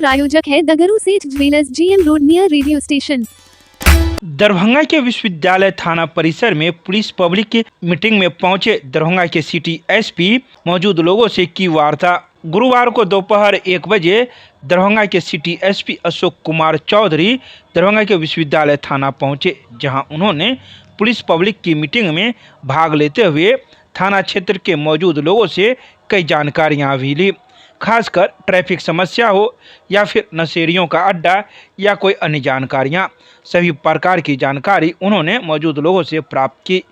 प्रायोजक है दगरू सेठ jewellers, GM road near radio station. Darbhanga के विश्वविद्यालय थाना परिसर में पुलिस पब्लिक की मीटिंग में पहुंचे दरभंगा के सिटी एसपी मौजूद लोगों से की वार्ता। गुरुवार को दोपहर 1 बजे दरभंगा के सिटी एसपी अशोक कुमार चौधरी दरभंगा के विश्वविद्यालय थाना पहुंचे, जहां उन्होंने पुलिस पब्लिक की मीटिंग में भाग लेते हुए थाना क्षेत्र के मौजूद लोगों से कई जानकारियां भी ली। खासकर ट्रैफिक समस्या हो या फिर नशेड़ियों का अड्डा या कोई अन्य जानकारियां, सभी प्रकार की जानकारी उन्होंने मौजूद लोगों से प्राप्त की।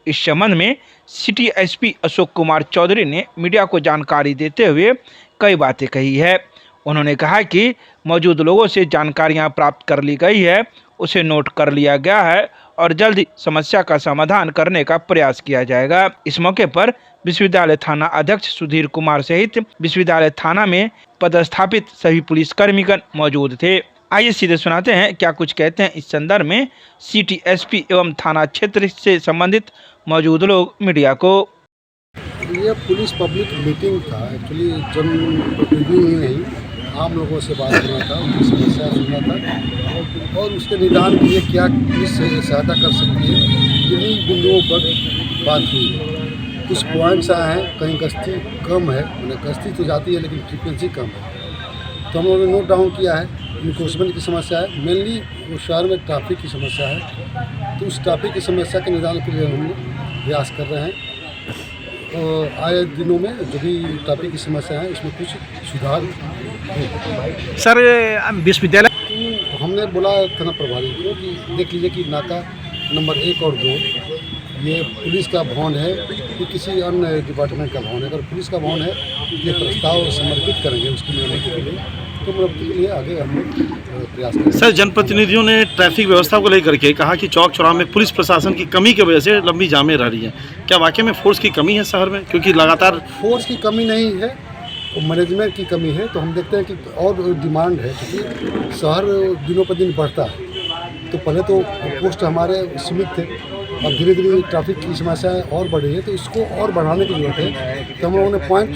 इस संबंध में सिटी एसपी अशोक कुमार चौधरी ने मीडिया को जानकारी देते हुए कई बातें कही है। उन्होंने कहा कि मौजूद लोगों से जानकारियां प्राप्त कर ली गई है, उसे नोट कर लिया गया है और जल्द ही समस्या का समाधान करने का प्रयास किया जाएगा। इस मौके पर विश्वविद्यालय थाना अध्यक्ष सुधीर कुमार सहित विश्वविद्यालय थाना में पदस्थापित सभी पुलिसकर्मीगण मौजूद थे। आइए सीधे सुनाते हैं क्या कुछ कहते हैं इस संदर्भ में सिटी एसपी एवं थाना क्षेत्र से संबंधित मौजूद लोग मीडिया को। ये पुलिस पब्लिक मीटिंग था, एक्चुअली जनप्रतिनिधि नहीं आम लोगों से बात करना था, उनकी समस्या सुनना था और उसके निदान के लिए क्या पुलिस सहायता कर सकती है, किन्हीं बिंदुओं पर बात हुई है। कुछ पॉइंट्स आए हैं, कहीं गश्ती कम है, मैंने गश्ती तो जाती है लेकिन फ्रीक्वेंसी कम है, तो हम लोगों ने नोट डाउन किया है। इन्फोर्समेंट की समस्या है, मेनली वो शहर में ट्रैफिक की समस्या है, तो उस ट्रैफिक की समस्या के निदान के लिए हम प्रयास कर रहे हैं। आए दिनों में जो भी ट्रैफिक की समस्या है उसमें कुछ सुधार हो। सर विश्वविद्यालय तो हमने बोला थाना प्रभारी को कि देख लीजिए कि नाका नंबर 1 और 2 ये पुलिस का भवन है कि किसी अन्य डिपार्टमेंट का भवन है। अगर पुलिस का भवन है ये प्रस्ताव समर्पित करेंगे उसकी मरम्मत के लिए, तो मरम्मत के लिए आगे हम लोग प्रयास करेंगे। सर जनप्रतिनिधियों ने ट्रैफिक व्यवस्था को लेकर के कहा कि चौक चौराहे में पुलिस प्रशासन की कमी की वजह से लंबी जामें रह रही हैं। क्या वाकई में फोर्स की कमी है शहर में? क्योंकि लगातार फोर्स की कमी नहीं है, वो मैनेजमेंट की कमी है। तो हम देखते हैं कि और डिमांड है, क्योंकि शहर दिनों पर दिन बढ़ता है। तो पहले तो पोस्ट हमारे सीमित थे, अब धीरे धीरे ट्रैफिक की समस्याएं और बढ़ रही है, तो इसको और बढ़ाने की जरूरत है। तो हम लोगों ने पॉइंट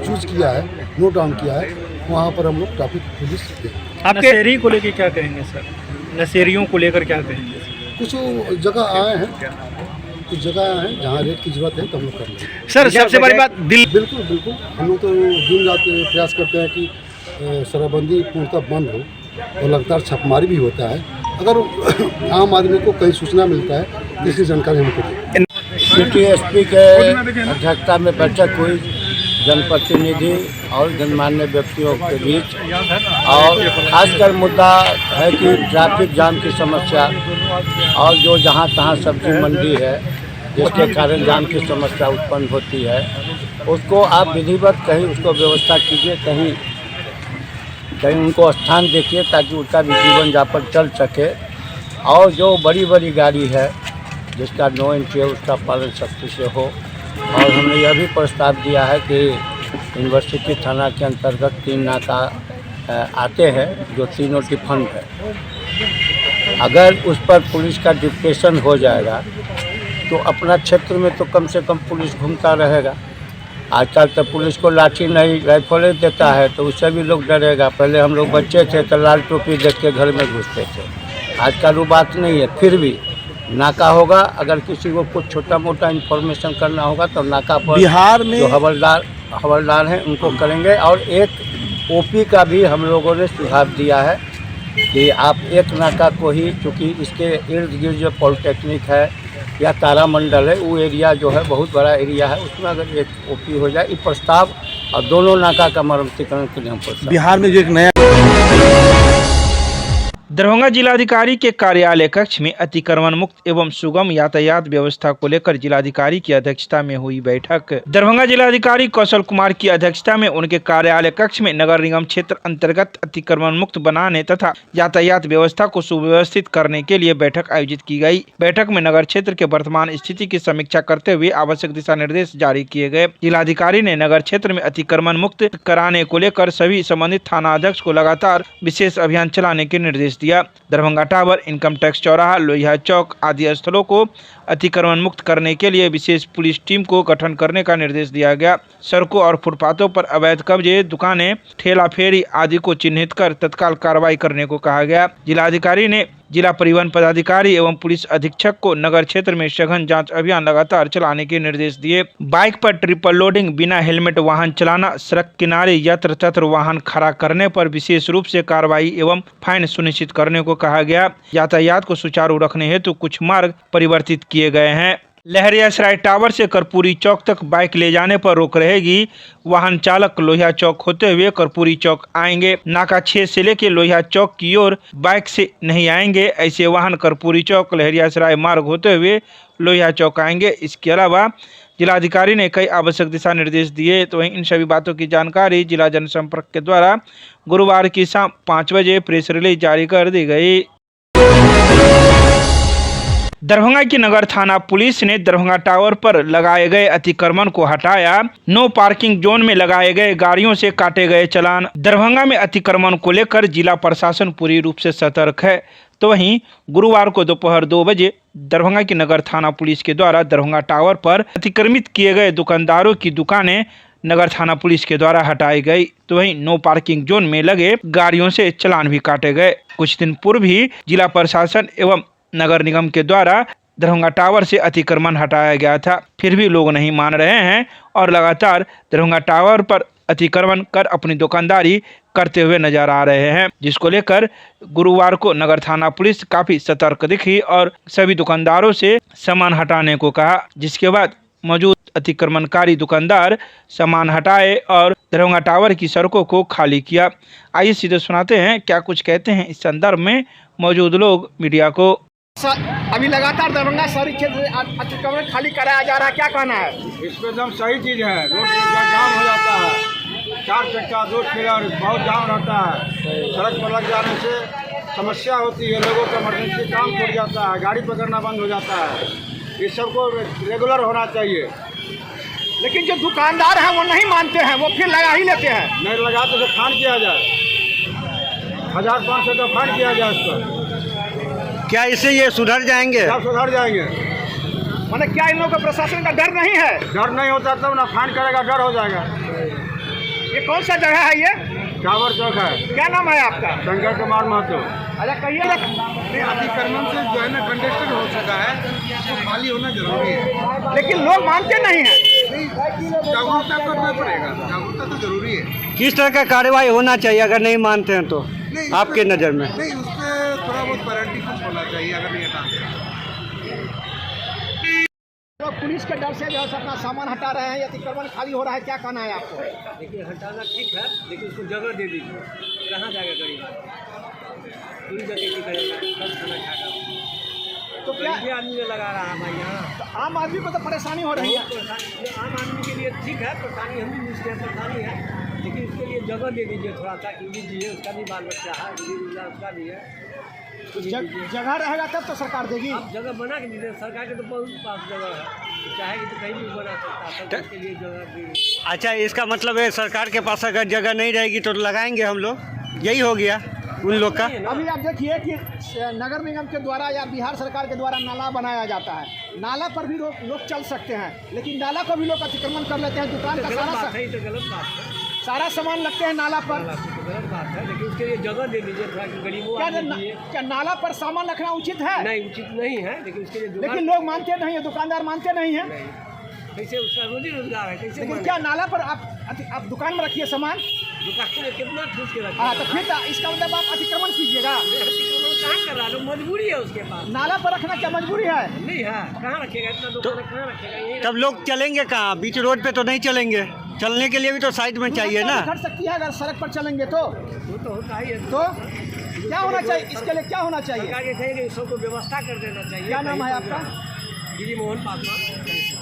चूज किया है, नोट डाउन किया है, वहाँ पर हम लोग ट्रैफिक पुलिस दें। आप नशेड़ी को लेकर क्या कहेंगे सर? नशेड़ियों को लेकर क्या कहेंगे? कुछ जगह आए हैं, कुछ जगह हैं जहाँ रेट की जरूरत है, तो हम लोग कर लेंगे। सर सबसे बड़ी बात बिल्कुल हम लोग तो दिन रात प्रयास करते हैं कि शराबबंदी पूर्णतः बंद हो और लगातार छापेमारी भी होता है। अगर आम आदमी को कहीं सूचना मिलता है इसकी जानकारी हमको दें। सिटी एसपी के अध्यक्षता में बैठक हुई जनप्रतिनिधि और गणमान्य व्यक्तियों के बीच, और खासकर मुद्दा है कि ट्रैफिक जाम की समस्या और जो जहाँ तहाँ सब्जी मंडी है जिसके कारण जाम की समस्या उत्पन्न होती है, उसको आप विधिवत कहीं उसको व्यवस्था कीजिए, कहीं उनको स्थान देखिए ताकि उसका भी जीवन यापन चल सके। और जो बड़ी बड़ी गाड़ी है जिसका नो एंट्री है उसका पालन सख्ती से हो। और हमने यह भी प्रस्ताव दिया है कि यूनिवर्सिटी थाना के अंतर्गत 3 नाका आते हैं जो तीनों डिफरेंट है। अगर उस पर पुलिस का डिप्टेशन हो जाएगा तो अपना क्षेत्र में तो कम से कम पुलिस घूमता रहेगा। आजकल तो पुलिस को लाठी नहीं राइफल देता है, तो उससे भी लोग डरेगा। पहले हम लोग बच्चे थे तो लाल टोपी देख के घर में घुसते थे, आजकल वो बात नहीं है। फिर भी नाका होगा, अगर किसी को कुछ छोटा मोटा इन्फॉर्मेशन करना होगा तो नाका पर बिहार में जो हवलदार हैं उनको करेंगे। और एक ओपी का भी हम लोगों ने सुझाव दिया है कि आप एक नाका को ही, चूँकि इसके इर्द गिर्द जो पॉलिटेक्निक है या तारामंडल है वो एरिया जो है बहुत बड़ा एरिया है, उसमें अगर एक ओपी हो जाए, ये प्रस्ताव और दोनों नाका का मरम्मतीकरण के लिए हम प्रस्ताव। बिहार में जो एक नया दरभंगा जिलाधिकारी के कार्यालय कक्ष में अतिक्रमण मुक्त एवं सुगम यातायात व्यवस्था को लेकर जिलाधिकारी की अध्यक्षता में हुई बैठक। दरभंगा जिलाधिकारी कौशल कुमार की अध्यक्षता में उनके कार्यालय कक्ष में नगर निगम क्षेत्र अंतर्गत अतिक्रमण मुक्त बनाने तथा यातायात व्यवस्था को सुव्यवस्थित करने के लिए बैठक आयोजित की गई। बैठक में नगर क्षेत्र के वर्तमान स्थिति की समीक्षा करते हुए आवश्यक दिशा निर्देश जारी किए गए। जिलाधिकारी ने नगर क्षेत्र में अतिक्रमण मुक्त कराने को लेकर सभी संबंधित थाना अध्यक्ष को लगातार विशेष अभियान चलाने के निर्देश दिए। दिया। दरभंगा टावर, इनकम टैक्स चौराहा, लोहिया चौक आदि स्थलों को अतिक्रमण मुक्त करने के लिए विशेष पुलिस टीम को गठन करने का निर्देश दिया गया। सड़कों और फुटपाथों पर अवैध कब्जे, दुकानें, ठेला फेरी आदि को चिन्हित कर तत्काल कार्रवाई करने को कहा गया। जिलाधिकारी ने जिला परिवहन पदाधिकारी एवं पुलिस अधीक्षक को नगर क्षेत्र में सघन जांच अभियान लगातार चलाने के निर्देश दिए। बाइक पर ट्रिपल लोडिंग, बिना हेलमेट वाहन चलाना, सड़क किनारे यत्र तत्र वाहन खड़ा करने पर विशेष रूप से कार्रवाई एवं फाइन सुनिश्चित करने को कहा गया। यातायात को सुचारू रखने हेतु कुछ मार्ग परिवर्तित किए गए हैं। लहरियासराय टावर से कर्पूरी चौक तक बाइक ले जाने पर रोक रहेगी। वाहन चालक लोहिया चौक होते हुए कर्पूरी चौक आएंगे। नाका 6 से लेकर लोहिया चौक की ओर बाइक से नहीं आएंगे। ऐसे वाहन कर्पूरी चौक, लहरियासराय मार्ग होते हुए लोहिया चौक आएंगे। इसके अलावा जिलाधिकारी ने कई आवश्यक दिशा निर्देश दिए। तो वहीं इन सभी बातों की जानकारी जिला जनसंपर्क के द्वारा गुरुवार की शाम 5 बजे प्रेस रिलीज जारी कर दी गई। दरभंगा की नगर थाना पुलिस ने दरभंगा टावर पर लगाए गए अतिक्रमण को हटाया। नो पार्किंग जोन में लगाए गए गाड़ियों से काटे गए चालान। दरभंगा में अतिक्रमण को लेकर जिला प्रशासन पूरी रूप से सतर्क है। तो वहीं गुरुवार को दोपहर 2 बजे दरभंगा की नगर थाना पुलिस के द्वारा दरभंगा टावर पर अतिक्रमित किए गए दुकानदारों की दुकानें नगर थाना पुलिस के द्वारा हटाई गई। तो वहीं नो पार्किंग जोन में लगे गाड़ियों से चालान भी काटे गए। कुछ दिन पूर्व ही जिला प्रशासन एवं नगर निगम के द्वारा दरभंगा टावर से अतिक्रमण हटाया गया था, फिर भी लोग नहीं मान रहे हैं और लगातार दरभंगा टावर पर अतिक्रमण कर अपनी दुकानदारी करते हुए नजर आ रहे हैं, जिसको लेकर गुरुवार को नगर थाना पुलिस काफी सतर्क दिखी और सभी दुकानदारों से सामान हटाने को कहा, जिसके बाद मौजूद अतिक्रमणकारी दुकानदार सामान हटाए और दरभंगा टावर की सड़कों को खाली किया। आइए सीधे सुनाते हैं क्या कुछ कहते हैं इस संदर्भ में मौजूद लोग मीडिया को। अभी लगातार दरभंगा शहरी क्षेत्र से अतिक्रमण खाली कराया जा रहा है, क्या कहना है? इसमें एकदम सही चीज़ है। रोड जाम हो जाता है, 4 चक्का 2 ठेला बहुत जाम रहता है। सड़क पर लग जाने से समस्या होती है, लोगों का इमरजेंसी काम छूट जाता है, गाड़ी पकड़ना बंद हो जाता है। इस सबको रेगुलर होना चाहिए। लेकिन जो दुकानदार हैं वो नहीं मानते हैं, वो फिर लगा ही लेते हैं। नहीं लगाते तो फाइन किया जाए, 1500 का फाइन किया जाए इस पर। क्या इससे ये सुधर जाएंगे? सब सुधर जाएंगे। माने क्या इन लोगों को प्रशासन का डर नहीं है? डर नहीं होता तब ना फाइन करेगा, डर हो जाएगा। ये कौन सा जगह है ये? टावर चौक है। क्या नाम है आपका? शंकर कुमार महतो। अच्छा कहिए। अतिक्रमण से जो है ना कंजेस्टेड हो सका है, तो खाली होना जरूरी है। लेकिन लोग मानते नहीं हैं। जागरूकता करना पड़ेगा, जागरूकता तो जरूरी है। किस तरह का कार्रवाई होना चाहिए अगर नहीं मानते हैं तो आपके नज़र में? नहीं, उसमें थोड़ा बहुत पेनल्टी कुछ होना चाहिए अगर नहीं हटाते। तो पुलिस के डर से जो है अपना सामान हटा रहे हैं, अतिक्रमण खाली हो रहा है, क्या कहना है आपको? देखिए हटाना ठीक है, लेकिन उसको जगह दे दीजिए। कहाँ जाएगा गरीब पूरी जगह की करेगा, सब खाना खाएगा। तो क्या आदमी लगा रहा है भाई यहाँ, तो आम आदमी को तो परेशानी हो रही है। आम आदमी के लिए ठीक है, परेशानी हम भी उसके परेशानी है, लेकिन उसके लिए जगह दे दीजिए थोड़ा सा, कि दीजिए उसका भी बाल बच्चा है, उसका भी है। जगह रहेगा तब तो सरकार देगी। आप जगह बना के दीजिए, सरकार के तो बहुत पास जगह है, चाहेगी तो कहीं भी बना सकता है, तब उसके लिए जगह भी। अच्छा, इसका मतलब है सरकार के पास अगर जगह नहीं रहेगी तो लगाएंगे हम लोग, यही हो गया उन लोग का। अभी आप देखिए कि नगर निगम के द्वारा या बिहार सरकार के द्वारा नाला बनाया जाता है, नाला पर भी लोग चल सकते हैं, लेकिन नाला को भी लोग अतिक्रमण कर लेते हैं। दुकान का सारा सामान लगते हैं नाला पर। गलत बात है, लेकिन उसके लिए जगह दे दीजिए थोड़ा, कि गरीबों क्या नाला पर सामान रखना उचित है? नहीं, उचित नहीं है, लेकिन उसके लिए लेकिन लोग मानते नहीं है, दुकानदार मानते नहीं है। कैसे उसका रोजी रोजगार है, कैसे? लेकिन क्या नाला पर आप दुकान में रखिए सामान, दुकान में कितना ठूस के रखिए। हाँ, तो फिर इसका मतलब आप अतिक्रमण कीजिएगा। अतिक्रमण कहाँ कर रहा है, मजबूरी है उसके पास। नाला पर रखना क्या मजबूरी है? नहीं है, कहाँ रखेगा इतना दुकान, कहाँ रखेगा? यही तब लोग चलेंगे कहाँ? बीच रोड पे तो नहीं चलेंगे, चलने के लिए भी तो साइड में चाहिए ना। खड़ सकती है अगर सड़क पर चलेंगे तो। वो तो होता ही है। तो क्या होना चाहिए इसके लिए, क्या होना चाहिए? सरकार ये कहेंगे सबको व्यवस्था कर देना चाहिए। क्या नाम है आपका? गिरी मोहन पासवान।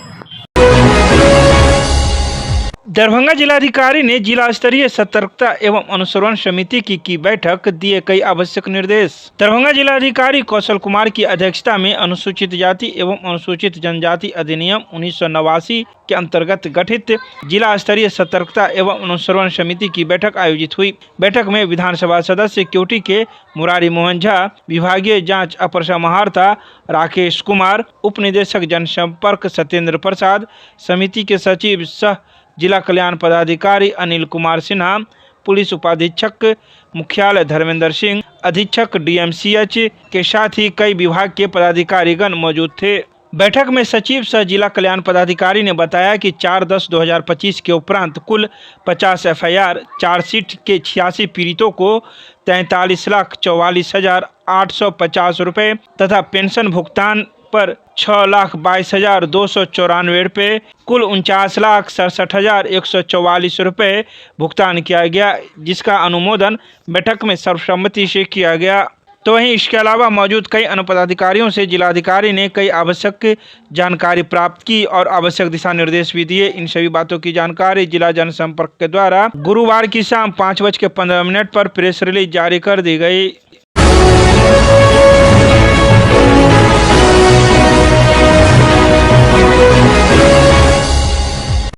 दरभंगा जिलाधिकारी ने जिला स्तरीय सतर्कता एवं अनुश्रवण समिति की बैठक, दिए कई आवश्यक निर्देश। दरभंगा जिलाधिकारी कौशल कुमार की अध्यक्षता में अनुसूचित जाति एवं अनुसूचित जनजाति अधिनियम 1989 के अंतर्गत गठित जिला स्तरीय सतर्कता एवं अनुश्रवण समिति की बैठक आयोजित हुई। बैठक में विधानसभा सदस्य क्योटी के मुरारी मोहन झा, विभागीय जांच अपर समाहर्ता राकेश कुमार, उप निदेशक जनसंपर्क सत्येंद्र प्रसाद, समिति के सचिव सह जिला कल्याण पदाधिकारी अनिल कुमार सिन्हा, पुलिस उपाधीक्षक मुख्यालय धर्मेंद्र सिंह, अधीक्षक डीएमसीएच के साथ ही कई विभाग के पदाधिकारीगण मौजूद थे। बैठक में सचिव सह जिला कल्याण पदाधिकारी ने बताया कि 4/10/2025 के उपरांत कुल 50 FIR, चार्जशीट के 86 पीड़ितों को 43,44,850 रुपये तथा पेंशन भुगतान पर 6,22,294 रुपये, कुल 49,67,144 रुपये भुगतान किया गया, जिसका अनुमोदन बैठक में सर्वसम्मति से किया गया। तो वहीं इसके अलावा मौजूद कई अन्य पदाधिकारियों से जिलाधिकारी ने कई आवश्यक जानकारी प्राप्त की और आवश्यक दिशा निर्देश भी दिए। इन सभी बातों की जानकारी जिला जनसंपर्क के द्वारा गुरुवार की शाम 5:15 पर प्रेस रिलीज जारी कर दी गई।